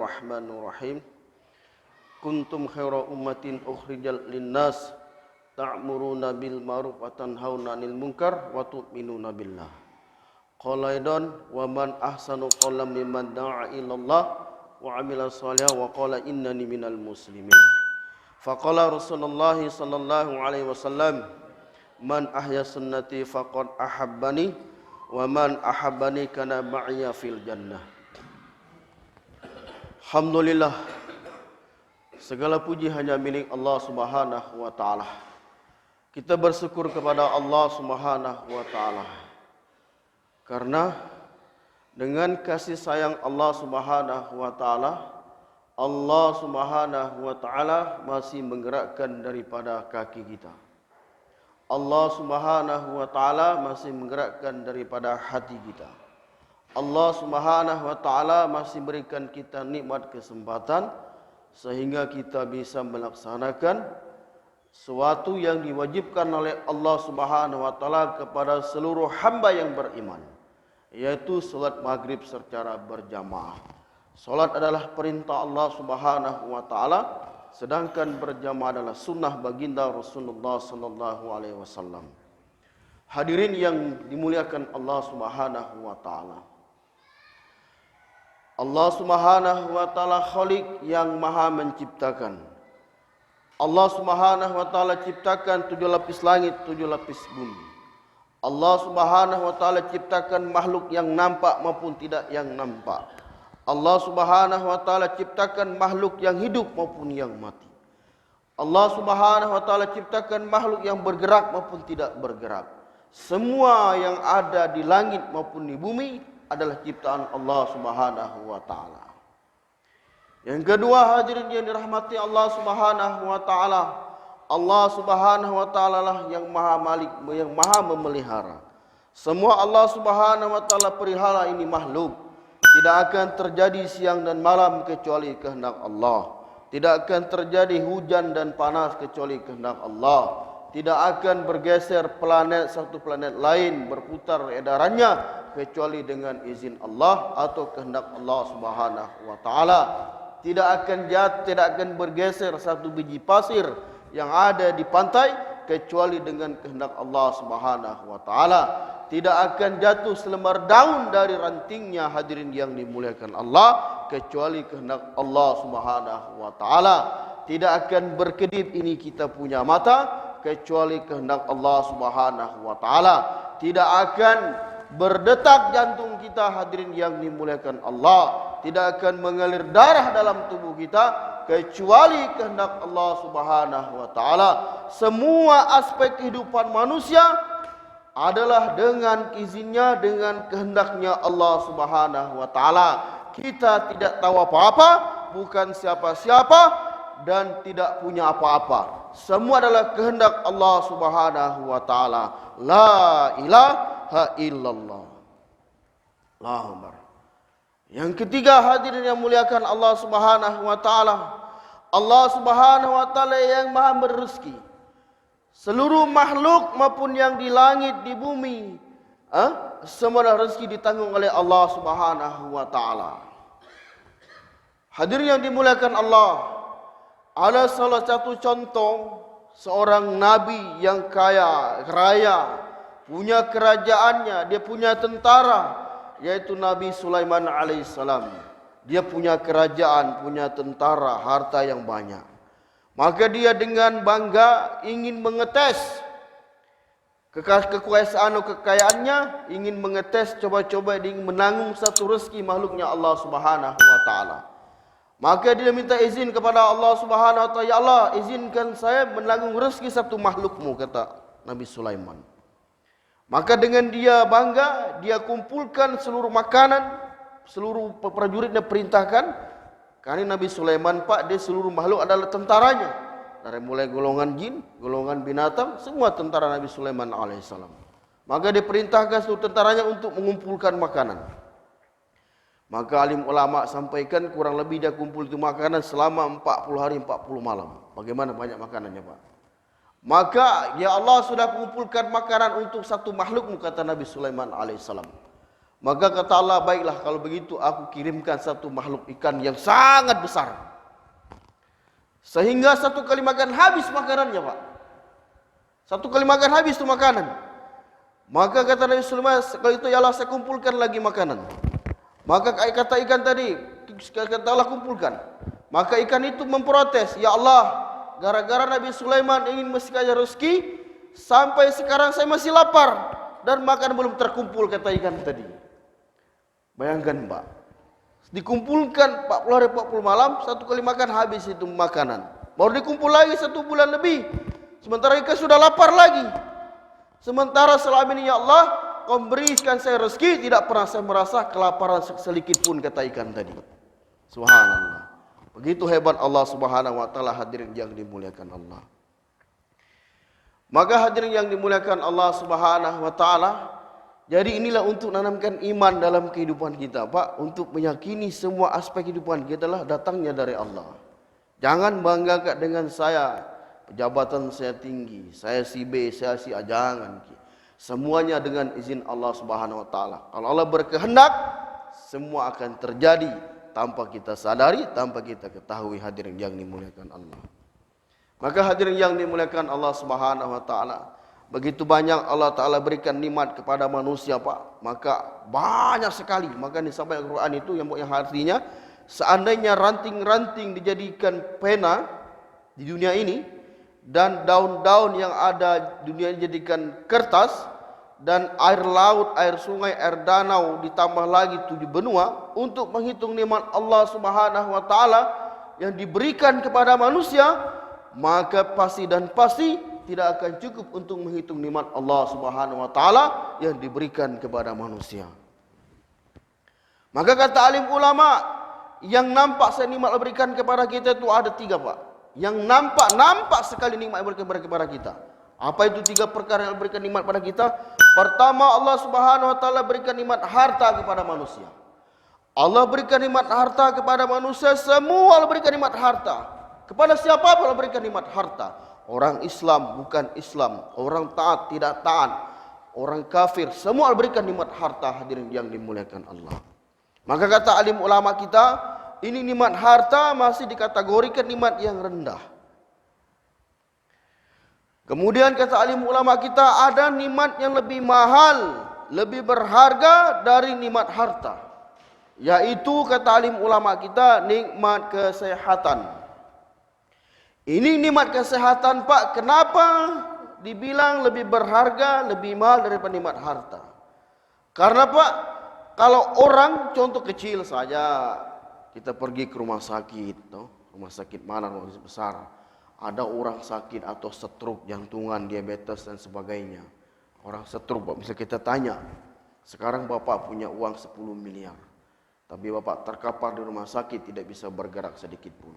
Bismillahirrahmanirrahim. Kuntum khaira ummatin ukhrijal linnas ta'muruna bil ma'ruf wa tanhauna 'anil munkar wa tu'minuna billah. Qala aidan wa man ahsanu qawlan mimman da'a ila Allah wa 'amila shalihan wa qala innani minal muslimin. Faqala Rasulullah sallallahu alaihi wasallam, man ahya sunnati faqad ahabbani wa man ahabbani kana ma'iya fil jannah. Alhamdulillah, segala puji hanya milik Allah Subhanahu wa taala. Kita bersyukur kepada Allah Subhanahu wa taala karena dengan kasih sayang Allah Subhanahu wa taala, Allah Subhanahu wa taala masih menggerakkan daripada kaki kita. Allah Subhanahu wa taala masih menggerakkan daripada hati kita. Allah Subhanahu wa taala masih berikan kita nikmat kesempatan sehingga kita bisa melaksanakan sesuatu yang diwajibkan oleh Allah Subhanahu wa taala kepada seluruh hamba yang beriman, yaitu salat maghrib secara berjamaah. Salat adalah perintah Allah Subhanahu wa taala, sedangkan berjamaah adalah sunnah baginda Rasulullah sallallahu alaihi wasallam. Hadirin yang dimuliakan Allah Subhanahu wa taala. Allah Subhanahu wa taala Khaliq yang Maha menciptakan. Allah Subhanahu wa taala ciptakan 7 lapis langit, 7 lapis bumi. Allah Subhanahu wa taala ciptakan makhluk yang nampak maupun tidak yang nampak. Allah Subhanahu wa taala ciptakan makhluk yang hidup maupun yang mati. Allah Subhanahu wa taala ciptakan makhluk yang bergerak maupun tidak bergerak. Semua yang ada di langit maupun di bumi adalah ciptaan Allah Subhanahu wa taala. Yang kedua, hadirin yang dirahmati Allah Subhanahu wa taala, Allah Subhanahu wa taala lah yang Maha Malik, yang Maha memelihara. Semua Allah Subhanahu wa taala pelihara ini makhluk. Tidak akan terjadi siang dan malam kecuali kehendak Allah. Tidak akan terjadi hujan dan panas kecuali kehendak Allah. Tidak akan bergeser planet satu planet lain berputar edarannya kecuali dengan izin Allah atau kehendak Allah Subhanahu wa taala. Tidak akan bergeser satu biji pasir yang ada di pantai kecuali dengan kehendak Allah Subhanahu wa taala. Tidak akan jatuh selembar daun dari rantingnya, hadirin yang dimuliakan Allah, kecuali kehendak Allah Subhanahu wa taala. Tidak akan berkedip ini kita punya mata kecuali kehendak Allah Subhanahu wa taala. Tidak akan berdetak jantung kita, hadirin yang dimuliakan Allah. Tidak akan mengalir darah dalam tubuh kita kecuali kehendak Allah Subhanahu wa taala. Semua aspek kehidupan manusia adalah dengan izinnya, dengan kehendaknya Allah Subhanahu wa taala. Kita tidak tahu apa-apa, bukan siapa-siapa, dan tidak punya apa-apa. Semua adalah kehendak Allah Subhanahu wa taala. La ilaha illallah. Allahu Akbar. Yang ketiga, hadirin yang muliakan Allah Subhanahu wa taala, Allah Subhanahu wa taala yang Maha berezeki. Seluruh makhluk maupun yang di langit, di bumi, semua rezeki ditanggung oleh Allah Subhanahu wa taala. Hadirin yang dimuliakan Allah, ada salah satu contoh seorang nabi yang kaya raya, punya kerajaannya, dia punya tentara, yaitu Nabi Sulaiman alaihissalam. Dia punya kerajaan, punya tentara, harta yang banyak. Maka dia dengan bangga ingin mengetes kekuasaan atau kekayaannya, ingin mengetes, coba-coba dia ingin menanggung satu rezeki makhluknya Allah Subhanahu wa taala. Maka dia minta izin kepada Allah Subhanahu wa taala, ya Allah, izinkan saya menanggung rezeki satu makhlukmu, kata Nabi Sulaiman. Maka dengan dia bangga, dia kumpulkan seluruh makanan, seluruh prajuritnya perintahkan. Karena Nabi Sulaiman, Pak, dia seluruh makhluk adalah tentaranya. Dari mulai golongan jin, golongan binatang, semua tentara Nabi Sulaiman alaihissalam. Maka dia perintahkan seluruh tentaranya untuk mengumpulkan makanan. Maka alim ulama sampaikan kurang lebih dia kumpul itu makanan selama 40 hari 40 malam. Bagaimana banyak makanannya, Pak? Maka ya Allah sudah kumpulkan makanan untuk satu makhlukmu, kata Nabi Sulaiman alaihissalam. Maka kata Allah, baiklah kalau begitu aku kirimkan satu makhluk ikan yang sangat besar. Sehingga satu kali makan habis makanannya, Pak. Satu kali makan habis itu makanan. Maka kata Nabi Sulaiman, kalau itu ya Allah saya kumpulkan lagi makanan. Maka kata ikan tadi, kata Allah kumpulkan. Maka ikan itu memprotes, ya Allah, gara-gara Nabi Sulaiman ingin mesti kaya rezeki, sampai sekarang saya masih lapar dan makan belum terkumpul, kata ikan tadi. Bayangkan, Pak, dikumpulkan 40 hari 40 malam, satu kali makan habis itu makanan. Baru dikumpul lagi 1 bulan lebih. Sementara ikan sudah lapar lagi. Sementara selama ini ya Allah, kau berikan saya rezeki, tidak pernah saya merasa kelaparan sedikit pun, kata ikan tadi. Subhanallah. Begitu hebat Allah Subhanahu wa taala, hadirin yang dimuliakan Allah. Maka hadirin yang dimuliakan Allah Subhanahu wa taala, jadi inilah untuk menanamkan iman dalam kehidupan kita, Pak, untuk meyakini semua aspek kehidupan kita adalah datangnya dari Allah. Jangan banggakan dengan saya, jabatan saya tinggi, saya si B, saya si A, jangan. Semuanya dengan izin Allah Subhanahu wa taala. Kalau Allah berkehendak, semua akan terjadi tanpa kita sadari, tanpa kita ketahui, hadirin yang dimuliakan Allah. Maka hadirin yang dimuliakan Allah Subhanahu wa taala, begitu banyak Allah Ta'ala berikan nikmat kepada manusia, Pak. Maka banyak sekali. Maka disampaikan Al-Quran itu yang artinya, seandainya ranting-ranting dijadikan pena di dunia ini, dan daun-daun yang ada di dunia ini dijadikan kertas, dan air laut, air sungai, air danau ditambah lagi 7 benua untuk menghitung nikmat Allah Subhanahu wa taala yang diberikan kepada manusia, maka pasti dan pasti tidak akan cukup untuk menghitung nikmat Allah Subhanahu wa taala yang diberikan kepada manusia. Maka kata alim ulama, yang nampak nikmat Allah berikan kepada kita itu ada 3, Pak. Yang nampak sekali nikmat yang berikan kepada kita. Apa itu 3 perkara yang berikan nikmat kepada kita? Pertama, Allah Subhanahu wa taala berikan nikmat harta kepada manusia. Allah berikan nikmat harta kepada manusia, semua Allah berikan nikmat harta. Kepada siapa Allah berikan nikmat harta? Orang Islam, bukan Islam, orang taat, tidak taat, orang kafir, semua berikan nikmat harta, hadirin yang dimuliakan Allah. Maka kata alim ulama kita, ini nikmat harta masih dikategorikan nikmat yang rendah. Kemudian kata alim ulama kita, ada nikmat yang lebih mahal, lebih berharga dari nikmat harta. Yaitu kata alim ulama kita, nikmat kesehatan. Ini nikmat kesehatan, Pak. Kenapa dibilang lebih berharga, lebih mahal daripada nikmat harta? Karena, Pak, kalau orang, contoh kecil saja, kita pergi ke rumah sakit, rumah sakit mana, rumah sakit besar, ada orang sakit atau stroke, jantungan, diabetes dan sebagainya. Orang stroke, Pak, bisa kita tanya, sekarang Bapak punya uang 10 miliar, tapi Bapak terkapar di rumah sakit, tidak bisa bergerak sedikit pun.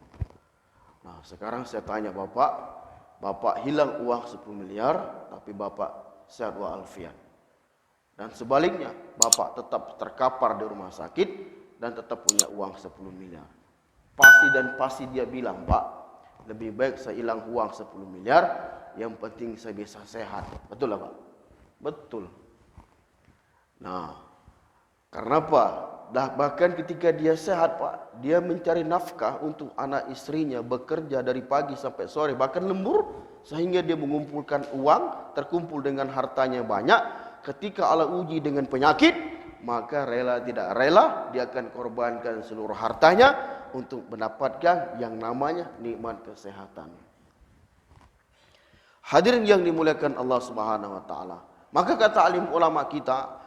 Nah, sekarang saya tanya Bapak hilang uang 10 miliar, tapi Bapak sehat walafiat. Dan sebaliknya, Bapak tetap terkapar di rumah sakit dan tetap punya uang 10 miliar. Pasti dia bilang, Pak, lebih baik saya hilang uang 10 miliar, yang penting saya bisa sehat. Betul lah, Pak? Betul. Nah, karena apa? Bahkan ketika dia sehat, Pak, dia mencari nafkah untuk anak istrinya, bekerja dari pagi sampai sore, bahkan lembur, sehingga dia mengumpulkan uang, terkumpul dengan hartanya banyak. Ketika Allah uji dengan penyakit, maka rela tidak rela, dia akan korbankan seluruh hartanya untuk mendapatkan yang namanya nikmat kesehatan. Hadirin yang dimuliakan Allah Subhanahu wa taala. Maka kata alim ulama kita,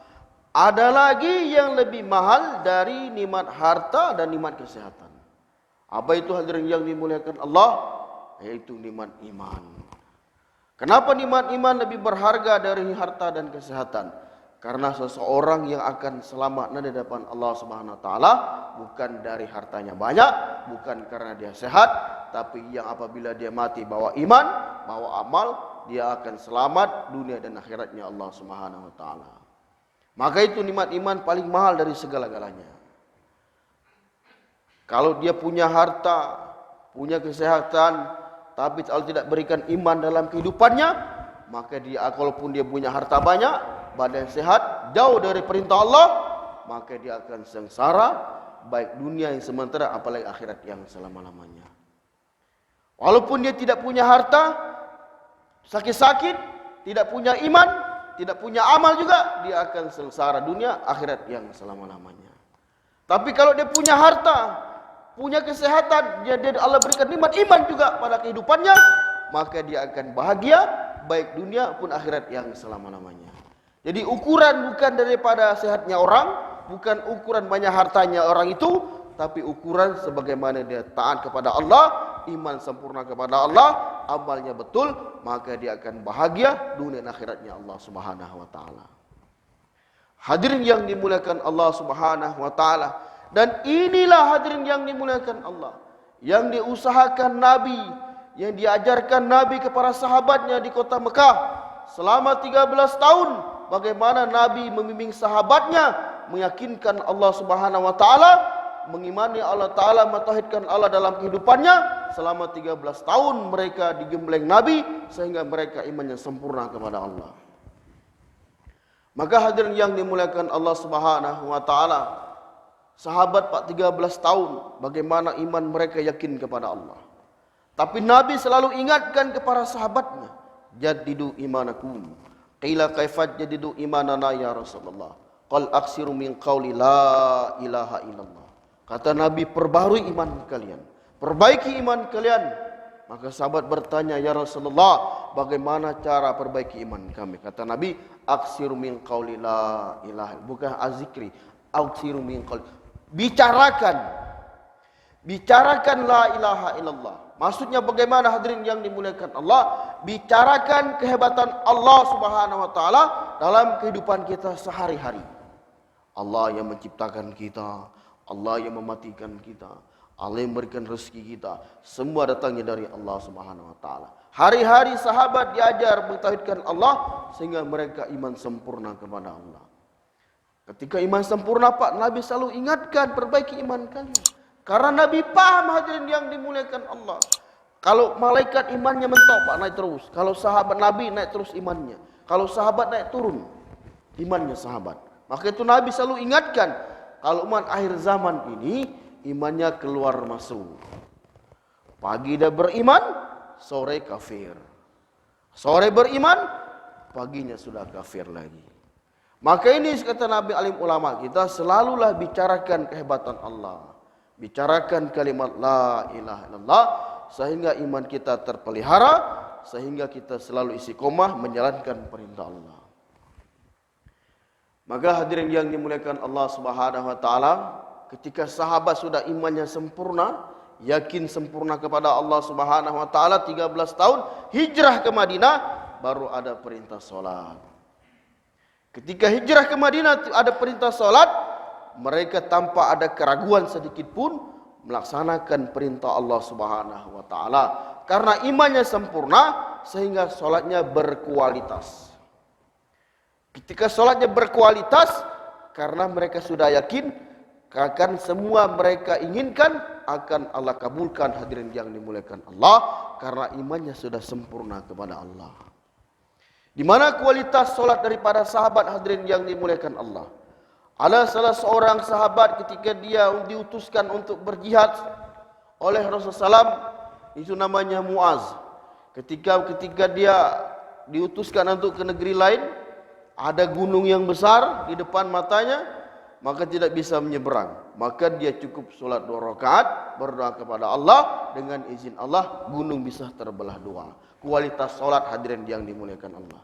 ada lagi yang lebih mahal dari nikmat harta dan nikmat kesehatan. Apa itu, hadirin yang dimuliakan Allah? Yaitu nikmat iman. Kenapa nikmat iman lebih berharga dari harta dan kesehatan? Karena seseorang yang akan selamat di hadapan Allah Subhanahu wa taala bukan dari hartanya banyak, bukan karena dia sehat, tapi yang apabila dia mati bawa iman, bawa amal, dia akan selamat dunia dan akhiratnya Allah Subhanahu wa taala. Maka itu nikmat iman paling mahal dari segala-galanya. Kalau dia punya harta, punya kesehatan, tapi kalau tidak berikan iman dalam kehidupannya, maka dia, walaupun dia punya harta banyak, badan sehat, jauh dari perintah Allah, maka dia akan sengsara, baik dunia yang sementara apalagi akhirat yang selama-lamanya. Walaupun dia tidak punya harta, sakit-sakit, tidak punya iman, tidak punya amal juga, dia akan sengsara dunia, akhirat yang selama-lamanya. Tapi kalau dia punya harta, punya kesehatan, Allah berikan nikmat iman juga pada kehidupannya, maka dia akan bahagia, baik dunia pun akhirat yang selama-lamanya. Jadi ukuran bukan daripada sehatnya orang, bukan ukuran banyak hartanya orang itu, tapi ukuran sebagaimana dia taat kepada Allah, iman sempurna kepada Allah, amalnya betul, maka dia akan bahagia dunia dan akhiratnya Allah Subhanahu wa taala. Hadirin yang dimuliakan Allah Subhanahu wa taala, dan inilah hadirin yang dimuliakan Allah, yang diusahakan Nabi, yang diajarkan Nabi kepada sahabatnya di kota Mekah selama 13 tahun, bagaimana Nabi membimbing sahabatnya meyakinkan Allah Subhanahu wa taala, mengimani Allah Ta'ala, mentauhidkan Allah dalam kehidupannya. Selama 13 tahun mereka digembleng Nabi, sehingga mereka imannya sempurna kepada Allah. Maka hadirin yang dimuliakan Allah Subhanahu wa Ta'ala, sahabat 13 tahun, bagaimana iman mereka yakin kepada Allah. Tapi Nabi selalu ingatkan kepada sahabatnya, jadidu imanakum. Qila kaifat jadidu imanana ya Rasulullah. Qal aksiru min qawli la ilaha illallah. Kata Nabi, perbarui iman kalian, perbaiki iman kalian. Maka sahabat bertanya, ya Rasulullah, bagaimana cara perbaiki iman kami? Kata Nabi, aksiru min qawli la ilaha, bukan azikri, aksiru min qawli, bicarakan la ilaha illallah. Maksudnya bagaimana hadirin yang dimuliakan Allah? Bicarakan kehebatan Allah Subhanahu wa taala dalam kehidupan kita sehari-hari. Allah yang menciptakan kita, Allah yang mematikan kita, Allah yang memberikan rezeki kita, semua datangnya dari Allah Subhanahu wa taala. Hari-hari sahabat diajar mentauhidkan Allah sehingga mereka iman sempurna kepada Allah. Ketika iman sempurna, Pak, Nabi selalu ingatkan, perbaiki iman kalian. Karena Nabi paham hadirin yang dimuliakan Allah. Kalau malaikat imannya mentok, Pak, naik terus. Kalau sahabat Nabi naik terus imannya. Kalau sahabat naik turun imannya sahabat. Maka itu Nabi selalu ingatkan, kalau umat akhir zaman ini imannya keluar masuk. Pagi dia beriman, sore kafir. Sore beriman, paginya sudah kafir lagi. Maka ini kata Nabi, alim ulama kita, selalulah bicarakan kehebatan Allah. Bicarakan kalimat la ilaha illallah, sehingga iman kita terpelihara, sehingga kita selalu istiqomah menjalankan perintah Allah. Maka hadirin yang dimuliakan Allah Subhanahu wa taala, ketika sahabat sudah imannya sempurna, yakin sempurna kepada Allah Subhanahu wa taala, 13 tahun hijrah ke Madinah, baru ada perintah salat. Ketika hijrah ke Madinah ada perintah salat, mereka tanpa ada keraguan sedikit pun melaksanakan perintah Allah Subhanahu wa taala, karena imannya sempurna sehingga salatnya berkualitas. Ketika salatnya berkualitas, karena mereka sudah yakin akan semua mereka inginkan akan Allah kabulkan, hadirin yang dimuliakan Allah, karena imannya sudah sempurna kepada Allah. Di mana kualitas salat daripada sahabat, hadirin yang dimuliakan Allah? Ada salah seorang sahabat ketika dia diutuskan untuk berjihad oleh Rasulullah SAW, itu namanya Muaz. Ketika dia diutuskan untuk ke negeri lain, ada gunung yang besar di depan matanya, maka tidak bisa menyeberang. Maka dia cukup solat 2 rakaat, berdoa kepada Allah, dengan izin Allah gunung bisa terbelah 2. Kualitas solat, hadirin yang dimuliakan Allah.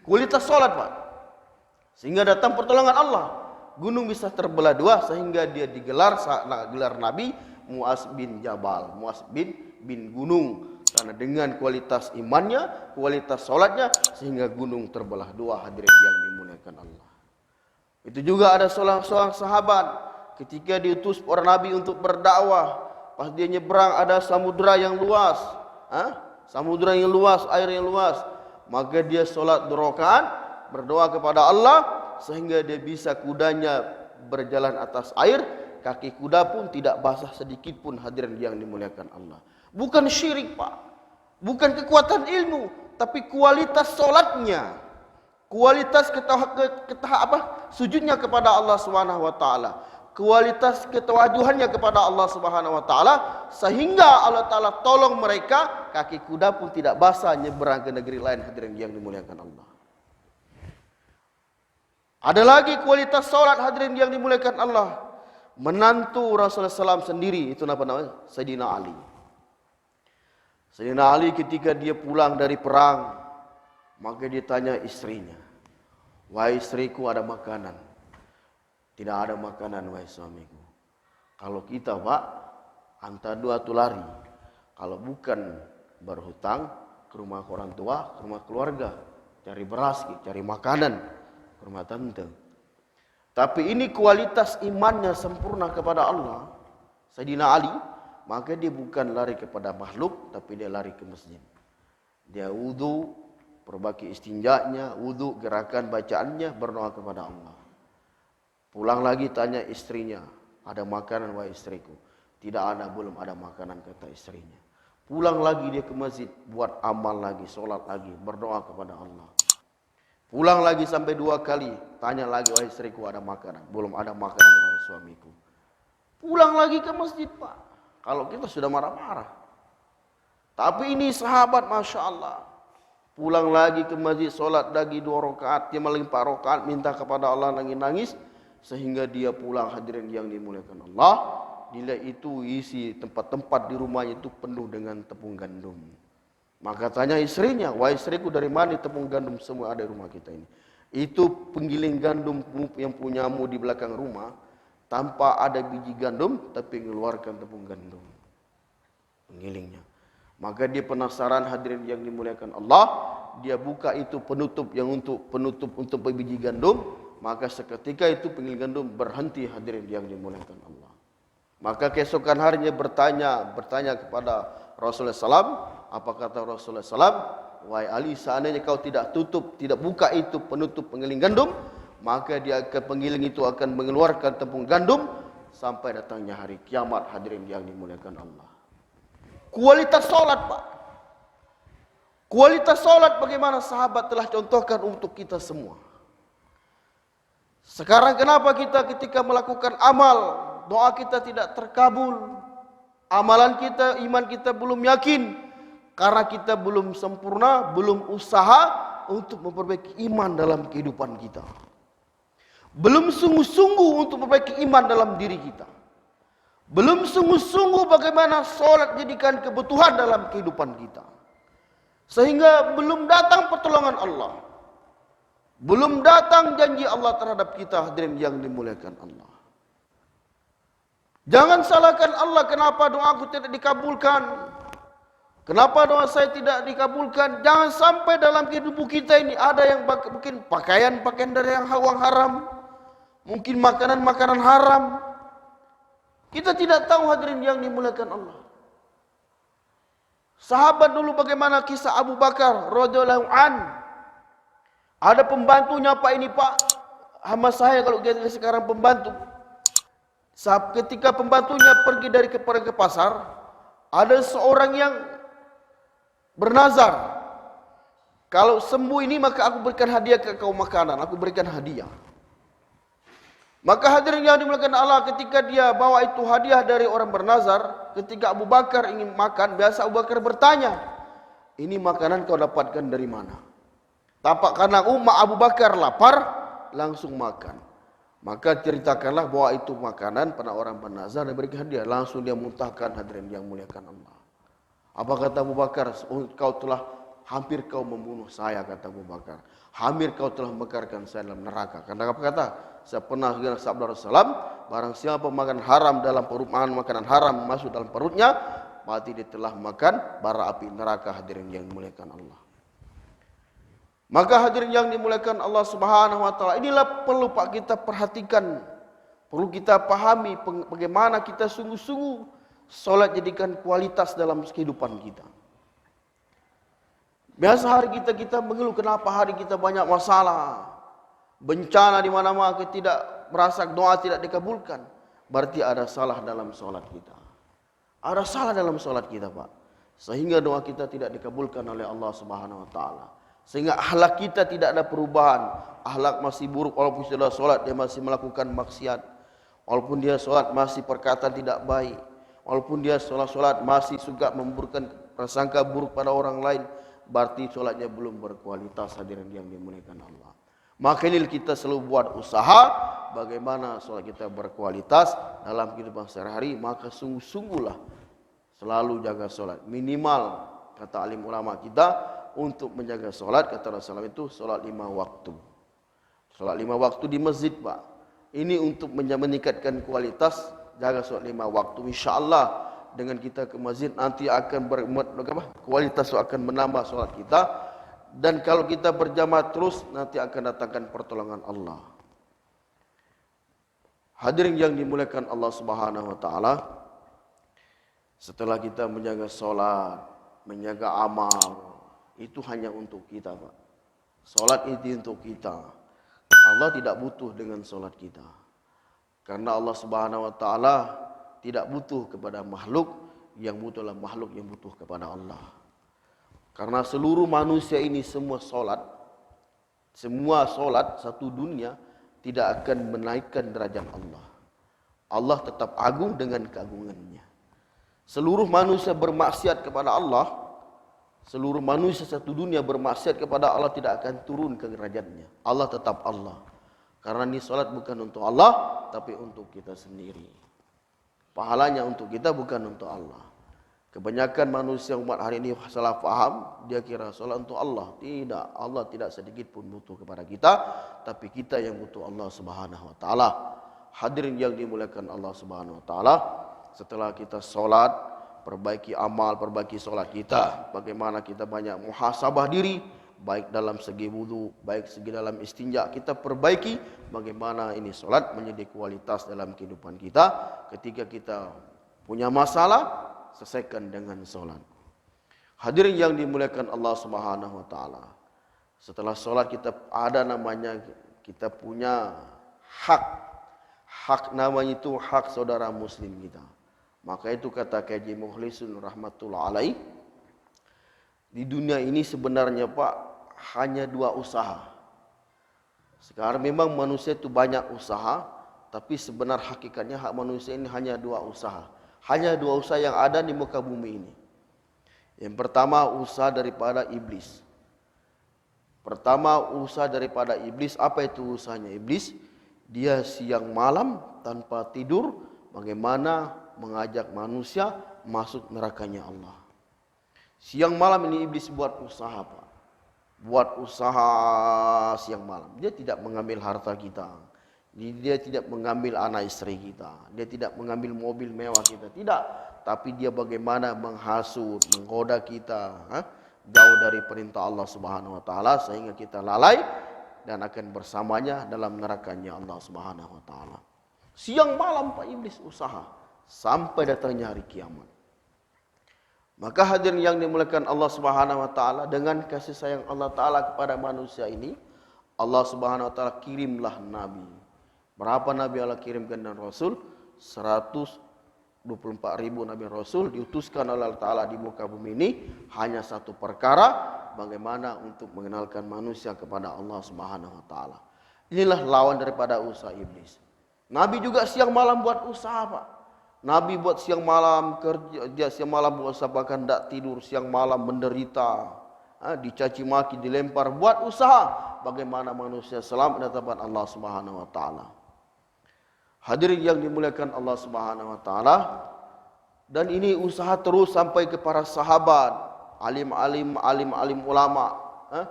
Kualitas solat, Pak, sehingga datang pertolongan Allah, gunung bisa terbelah 2, sehingga dia digelar gelar Nabi Muaz bin Jabal, Muaz bin gunung. Karena dengan kualitas imannya, kualitas solatnya, sehingga gunung terbelah 2, hadirin yang dimuliakan Allah. Itu juga ada seorang sahabat ketika diutus para Nabi untuk berdakwah, pas dia nyebrang ada samudra yang luas, samudra yang luas, air yang luas, maka dia solat 2 rakaat, berdoa kepada Allah sehingga dia bisa kudanya berjalan atas air, kaki kuda pun tidak basah sedikit pun, hadirin yang dimuliakan Allah. Bukan syirik, Pak, bukan kekuatan ilmu, tapi kualitas solatnya. kualitas sujudnya kepada Allah Subhanahu wa taala, kualitas ketawaduhannya kepada Allah Subhanahu wa taala, sehingga Allah taala tolong mereka, kaki kuda pun tidak basah nyebrang ke negeri lain. Hadirin yang dimuliakan Allah. Ada lagi kualitas salat, hadirin yang dimuliakan Allah. Menantu Rasulullah SAW sendiri, itu apa namanya? Sayyidina Ali. Sayyidina Ali ketika dia pulang dari perang, maka dia tanya istrinya, "Wahai istriku, ada makanan?" "Tidak ada makanan, wahai suamiku." Kalau kita, Pak, antara dua tu lari. Kalau bukan berhutang ke rumah orang tua, ke rumah keluarga, cari beras, cari makanan ke rumah tante. Tapi ini kualitas imannya sempurna kepada Allah, Sayyidina Ali, maka dia bukan lari kepada makhluk, tapi dia lari ke masjid. Dia wudu, perbaiki istinjanya, wudu, gerakan bacaannya, berdoa kepada Allah. Pulang lagi tanya istrinya, "Ada makanan, wahai istriku?" "Tidak ada, belum ada makanan," kata istrinya. Pulang lagi dia ke masjid, buat amal lagi, solat lagi, berdoa kepada Allah. Pulang lagi sampai 2 kali, tanya lagi, "Wahai istriku, ada makanan?" "Belum ada makanan, wahai suamiku." Pulang lagi ke masjid, Pak. Kalau kita sudah marah-marah. Tapi ini sahabat, Masya Allah. Pulang lagi ke masjid, solat lagi 2 rakaat, dia malah 4 rakaat, minta kepada Allah, nangis-nangis, sehingga dia pulang. Hadirin yang dimuliakan Allah, nilai itu isi tempat-tempat di rumahnya itu penuh dengan tepung gandum. Maka tanya istrinya, "Wahai istriku, dari mana tepung gandum semua ada di rumah kita ini?" Itu penggiling gandum yang punyamu di belakang rumah, tanpa ada biji gandum, tapi mengeluarkan tepung gandum, penggilingnya. Maka dia penasaran, hadirin yang dimuliakan Allah, dia buka itu penutup untuk biji gandum, maka seketika itu penggiling gandum berhenti, hadirin yang dimuliakan Allah. Maka keesokan harinya bertanya kepada Rasulullah SAW, apa kata Rasulullah SAW? "Wahai Ali, seandainya kau tidak buka itu penutup penggiling gandum, maka penggiling itu akan mengeluarkan tepung gandum sampai datangnya hari kiamat." Hadirin yang dimuliakan Allah. Kualitas solat, Pak. Kualitas solat bagaimana sahabat telah contohkan untuk kita semua. Sekarang kenapa kita ketika melakukan amal, doa kita tidak terkabul, amalan kita, iman kita belum yakin, karena kita belum sempurna, belum usaha untuk memperbaiki iman dalam kehidupan kita. Belum sungguh-sungguh untuk memperbaiki iman dalam diri kita. Belum sungguh-sungguh bagaimana solat jadikan kebutuhan dalam kehidupan kita. Sehingga belum datang pertolongan Allah. Belum datang janji Allah terhadap kita, hadirin yang dimuliakan Allah. Jangan salahkan Allah kenapa doaku tidak dikabulkan. Kenapa doa saya tidak dikabulkan? Jangan sampai dalam kehidupan kita ini ada yang mungkin pakaian dari yang haram, mungkin makanan haram. Kita tidak tahu, hadirin yang dimuliakan Allah. Sahabat dulu bagaimana kisah Abu Bakar radhiyallahu an. Ada pembantunya, Pak, ini Pak, hamba saya kalau kita sekarang pembantu. Ketika pembantunya pergi ke pasar, ada seorang yang bernazar, "Kalau sembuh ini maka aku berikan hadiah ke kau makanan, aku berikan hadiah." Maka hadirin yang dimuliakan Allah, ketika dia bawa itu hadiah dari orang bernazar, ketika Abu Bakar ingin makan, biasa Abu Bakar bertanya, "Ini makanan kau dapatkan dari mana?" Tapak karena umat Abu Bakar lapar, langsung makan. Maka ceritakanlah bahwa itu makanan pada orang bernazar dan berikan hadiah, langsung dia muntahkan, hadirin yang muliakan Allah. Apa kata Abu Bakar? Hampir kau membunuh saya, kata Abu Bakar. Hampir kau telah memekarkan saya dalam neraka. Karena apa kata? Saya pernah dengar sabda Rasulullah, barang siapa makan haram dalam perut, makanan haram masuk dalam perutnya, berarti dia telah makan bara api neraka, hadirin yang dimuliakan Allah. Maka hadirin yang dimuliakan Allah Subhanahu wa taala, inilah perlu Pak kita perhatikan, perlu kita pahami bagaimana kita sungguh-sungguh salat jadikan kualitas dalam kehidupan kita. Biasa hari kita mengeluh kenapa hari kita banyak masalah, bencana di mana-mana, kita tidak merasa doa tidak dikabulkan. Berarti ada salah dalam salat kita. Ada salah dalam salat kita, Pak. Sehingga doa kita tidak dikabulkan oleh Allah Subhanahu wa taala. Sehingga akhlak kita tidak ada perubahan. Akhlak masih buruk walaupun sudah solat, dia masih melakukan maksiat. Walaupun dia solat masih perkataan tidak baik. Walaupun dia solat masih suka memburukkan prasangka buruk pada orang lain. Berarti solatnya belum berkualitas, hadirin yang dimuliakan Allah. Maka ini kita selalu buat usaha bagaimana solat kita berkualitas dalam kehidupan sehari-hari. Maka sungguh-sungguhlah selalu jaga solat. Minimal kata alim ulama kita untuk menjaga solat, kata Rasulullah itu solat 5 waktu. Solat 5 waktu di masjid, Pak. Ini untuk meningkatkan kualitas jaga solat 5 waktu. InsyaAllah dengan kita ke masjid nanti akan kualitas akan menambah solat kita. Dan kalau kita berjamaah terus nanti akan datangkan pertolongan Allah. Hadirin yang dimuliakan Allah Subhanahu wa taala, setelah kita menjaga solat, menjaga amal, itu hanya untuk kita, Pak. Solat itu untuk kita. Allah tidak butuh dengan solat kita. Karena Allah Subhanahu wa taala tidak butuh kepada makhluk, yang butuhlah makhluk yang butuh kepada Allah. Karena seluruh manusia ini semua solat satu dunia tidak akan menaikkan derajat Allah. Allah tetap agung dengan keagungannya. Seluruh manusia bermaksiat kepada Allah, seluruh manusia satu dunia bermaksiat kepada Allah tidak akan turun ke derajatnya. Allah tetap Allah. Karena ini solat bukan untuk Allah, tapi untuk kita sendiri. Pahalanya untuk kita bukan untuk Allah. Kebanyakan manusia umat hari ini salah faham, dia kira solat untuk Allah. Tidak, Allah tidak sedikit pun butuh kepada kita, tapi kita yang butuh Allah Subhanahu wa taala. Hadirin yang dimuliakan Allah Subhanahu wa taala, setelah kita solat, perbaiki amal, perbaiki solat kita. Bagaimana kita banyak muhasabah diri, baik dalam segi wudu, baik segi dalam istinja, kita perbaiki bagaimana ini solat menjadi kualitas dalam kehidupan kita. Ketika kita punya masalah, selesaikan dengan solat. Hadirin yang dimuliakan Allah Subhanahu wa taala. Setelah solat kita ada namanya, kita punya hak. Hak namanya itu hak saudara muslim kita. Maka itu kata Kaji Mukhlisun rahmatullah alaih, di dunia ini sebenarnya, Pak, hanya 2 usaha. Sekarang memang manusia itu banyak usaha, tapi sebenar hakikatnya hak manusia ini hanya 2 usaha. Hanya 2 usaha yang ada di muka bumi ini. Yang pertama usaha daripada iblis. Usaha daripada iblis. Apa itu usahanya iblis? Dia siang malam tanpa tidur bagaimana mengajak manusia masuk nerakanya Allah. Siang malam ini iblis buat usaha, Pak. Buat usaha siang malam. Dia tidak mengambil harta kita. Dia tidak mengambil anak istri kita. Dia tidak mengambil mobil mewah kita. Tidak. Tapi dia bagaimana menghasut, menggoda kita. Jauh dari perintah Allah Subhanahu wa taala. Sehingga kita lalai dan akan bersamanya dalam nerakanya Allah Subhanahu wa taala. Siang malam, Pak, iblis usaha. Sampai datangnya hari kiamat. Maka hadirin yang dimuliakan Allah Subhanahu wa taala, dengan kasih sayang Allah taala kepada manusia ini, Allah Subhanahu wa taala kirimlah nabi. Berapa nabi Allah kirimkan dan rasul? 124.000 nabi rasul diutuskan oleh Allah taala di muka bumi ini, hanya satu perkara, bagaimana untuk mengenalkan manusia kepada Allah Subhanahu wa taala. Inilah lawan daripada usaha iblis. Nabi juga siang malam buat usaha, Pak. Nabi buat siang malam kerja, siang malam buat usaha, bahkan tidak tidur, siang malam menderita, dicaci maki, dilempar, buat usaha bagaimana manusia selamat di hadapan Allah Subhanahu wa taala. Hadirin yang dimuliakan Allah Subhanahu wa taala, dan ini usaha terus sampai ke para sahabat, alim ulama,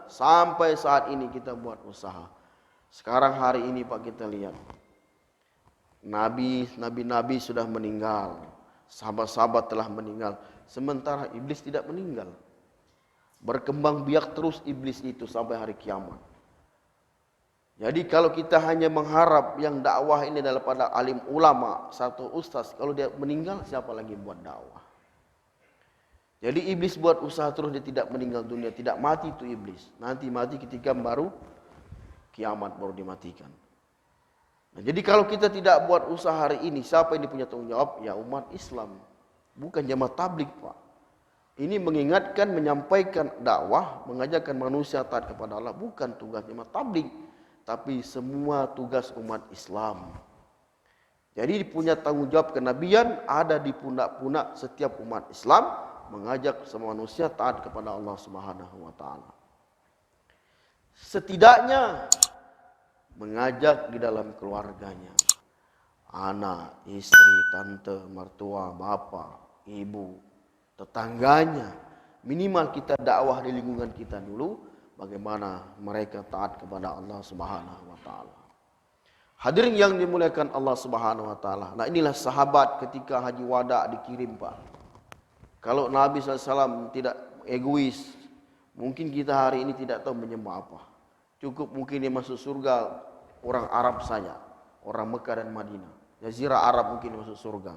sampai saat ini kita buat usaha. Sekarang hari ini, Pak, kita lihat nabi sudah meninggal, sahabat-sahabat telah meninggal, sementara iblis tidak meninggal. Berkembang biak terus iblis itu sampai hari kiamat. Jadi kalau kita hanya mengharap yang dakwah ini daripada alim ulama, satu ustaz, kalau dia meninggal siapa lagi buat dakwah? Jadi iblis buat usaha terus, dia tidak meninggal dunia, tidak mati itu iblis. Nanti mati ketika baru kiamat baru dimatikan. Nah, jadi kalau kita tidak buat usaha hari ini, siapa yang punya tanggung jawab? Ya umat Islam, bukan jamaah tabligh, Pak. Ini mengingatkan, menyampaikan dakwah, mengajarkan manusia taat kepada Allah bukan tugas jemaah tabligh, tapi semua tugas umat Islam. Jadi punya tanggung jawab kenabian ada di pundak-pundak setiap umat Islam, mengajak semua manusia taat kepada Allah Subhanahu wa taala. Setidaknya mengajak di dalam keluarganya. Anak, istri, tante, mertua, bapak, ibu, tetangganya. Minimal kita dakwah di lingkungan kita dulu, bagaimana mereka taat kepada Allah Subhanahu wa taala. Hadirin yang dimuliakan Allah Subhanahu wa taala. Nah, inilah sahabat ketika haji wada dikirim, Pak. Kalau Nabi SAW tidak egois, mungkin kita hari ini tidak tahu menyembah apa. Cukup mungkin dia masuk surga orang Arab saja, orang Mekah dan Madinah. Jazirah Arab mungkin masuk surga.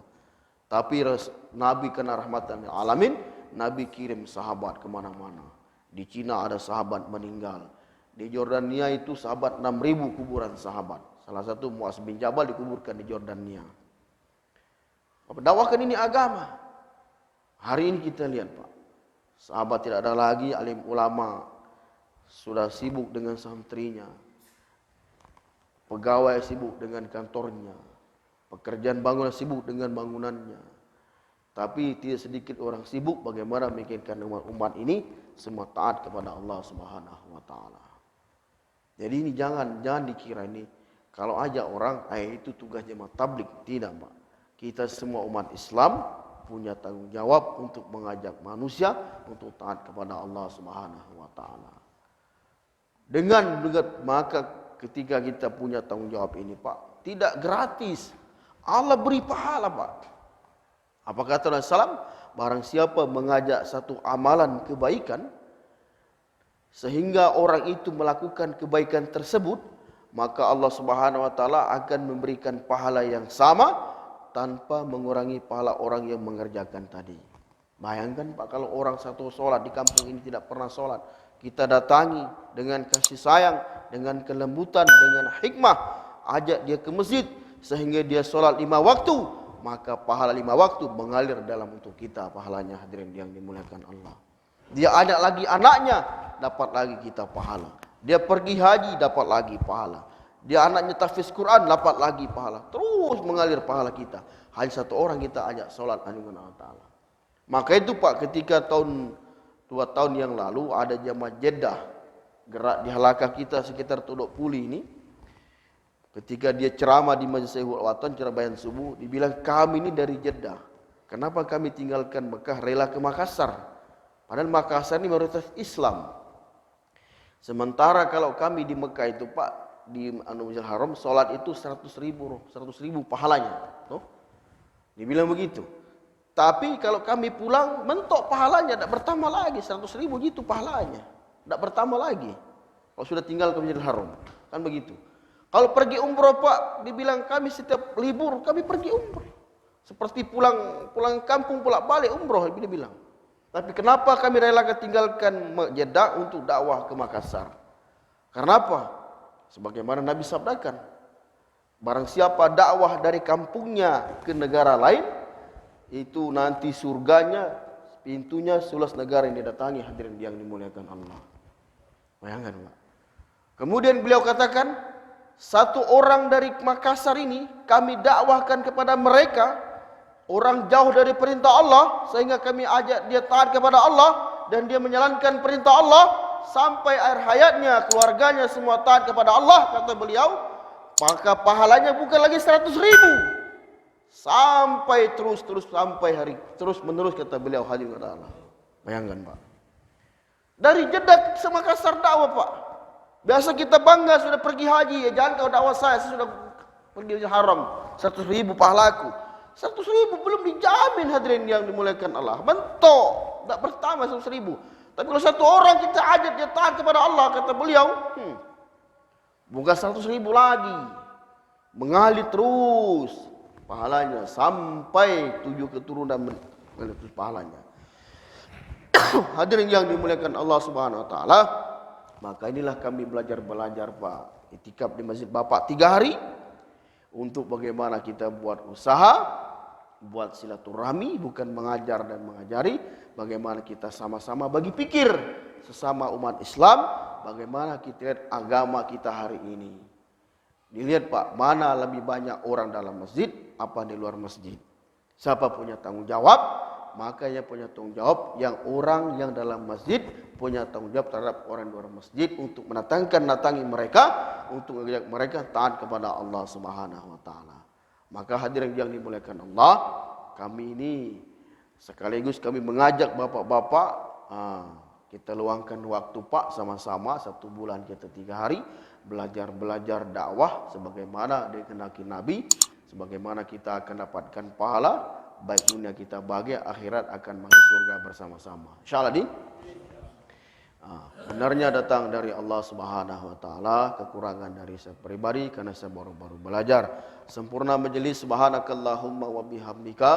Tapi Nabi kena rahmatan lil alamin, Nabi kirim sahabat kemana-mana. Di Cina ada sahabat meninggal. Di Jordania itu sahabat 6.000 kuburan sahabat. Salah satu Muaz bin Jabal dikuburkan di Jordania. Dakwahkan ini agama. Hari ini kita lihat, Pak. Sahabat tidak ada lagi, alim ulama sudah sibuk dengan santrinya. Pegawai sibuk dengan kantornya. Pekerjaan bangunan sibuk dengan bangunannya. Tapi tidak sedikit orang sibuk bagaimana memikirkan umat ini semua taat kepada Allah Subhanahu wa taala. Jadi ini jangan dikira ini kalau aja orang itu tugas jemaah tabligh, tidak, Pak. Kita semua umat Islam punya tanggung jawab untuk mengajak manusia untuk taat kepada Allah Subhanahu wa taala. Dengan maka ketika kita punya tanggung jawab ini, Pak, tidak gratis. Allah beri pahala, Pak. Apa kata Rasulullah SAW? Barang siapa mengajak satu amalan kebaikan sehingga orang itu melakukan kebaikan tersebut, maka Allah Subhanahu wa taala akan memberikan pahala yang sama tanpa mengurangi pahala orang yang mengerjakan tadi. Bayangkan, Pak, kalau orang satu sholat di kampung ini tidak pernah sholat, kita datangi dengan kasih sayang, dengan kelembutan, dengan hikmah, ajak dia ke masjid sehingga dia sholat 5 waktu, maka pahala 5 waktu mengalir dalam untuk kita pahalanya, hadirin yang dimuliakan Allah. Dia ajak lagi anaknya, dapat lagi kita pahala. Dia pergi haji, dapat lagi pahala. Dia anaknya tahfiz Quran, dapat lagi pahala. Terus mengalir pahala kita. Hanya satu orang kita ajak sholat dengan Allah Ta'ala. Maka itu, Pak, ketika 2 tahun yang lalu ada jamaah Jeddah gerak di halakah kita sekitar Tuduk Puli ini. Ketika dia ceramah di Majlis Syekhul Watan, ceramah subuh, dibilang kami ini dari Jeddah. Kenapa kami tinggalkan Mekah rela ke Makassar? Padahal Makassar ini mayoritas Islam. Sementara kalau kami di Mekah itu, Pak, di Masjidil Haram, sholat itu 100.000 pahalanya. Tuh. Dibilang begitu. Tapi kalau kami pulang, mentok pahalanya, tidak bertambah lagi. 100.000 gitu pahalanya. Tidak bertambah lagi. Kalau sudah tinggal ke Masjidil Haram. Kan begitu. Kalau pergi umroh, Pak, dibilang kami setiap libur, kami pergi umroh. Seperti pulang kampung, pulang balik umroh, dia bilang. Tapi kenapa kami rela tinggalkan Jeddah untuk dakwah ke Makassar? Karena apa? Sebagaimana Nabi sabdakan, barang siapa dakwah dari kampungnya ke negara lain, itu nanti surganya, pintunya 11 negara yang didatangi, hadirin yang dimuliakan Allah. Bayangkan, Pak. Kemudian beliau katakan, satu orang dari Makassar ini kami dakwahkan kepada mereka, orang jauh dari perintah Allah, sehingga kami ajak dia taat kepada Allah dan dia menjalankan perintah Allah sampai akhir hayatnya, keluarganya semua taat kepada Allah, kata beliau, maka pahalanya bukan lagi 100.000, sampai terus sampai hari terus menerus, kata beliau, hadirin kepada Allah. Bayangkan, Pak. Dari Jeddah ke Makassar dakwah, Pak. Biasa kita bangga sudah pergi haji, ya jangan kau dakwah saya sudah pergi haram, 100.000 pahalaku. 100.000 belum dijamin, hadirin yang dimuliakan Allah. Bentuk, tak bertambah 100.000. Tapi kalau satu orang kita ajak dia taat kepada Allah, kata beliau, bukan 100.000 lagi, mengalir terus pahalanya sampai 7 keturunan mengalir terus pahalanya. Hadirin yang dimuliakan Allah Subhanahu wa taala, maka inilah kami belajar, Pak. Itikaf di masjid Bapak 3 hari untuk bagaimana kita buat usaha buat silaturahmi, bukan mengajar dan mengajari. Bagaimana kita sama-sama bagi pikir sesama umat Islam, bagaimana kita lihat agama kita hari ini. Dilihat Pak, mana lebih banyak orang dalam masjid, apa di luar masjid. Siapa punya tanggung jawab, makanya punya tanggung jawab. Yang orang yang dalam masjid punya tanggung jawab terhadap orang di luar masjid untuk natangi mereka, untuk mengajak mereka taat kepada Allah Subhanahu wa taala. Maka hadirin yang dimuliakan Allah, kami ini sekaligus kami mengajak bapak-bapak, kita luangkan waktu Pak sama-sama 1 bulan kita 3 hari belajar dakwah sebagaimana dikehendaki Nabi, sebagaimana kita akan dapatkan pahala baik dunia kita bahagia, akhirat akan masuk surga bersama-sama. Insyaallah di benarnya datang dari Allah Subhanahu wa taala, kekurangan dari saya pribadi karena saya baru-baru belajar. Sempurna majelis, subhanakallahumma wa bihamdika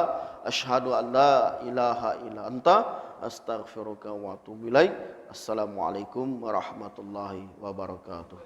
asyhadu an la ilaha illa anta astaghfiruka wa atubu ilaik. Assalamualaikum warahmatullahi wabarakatuh.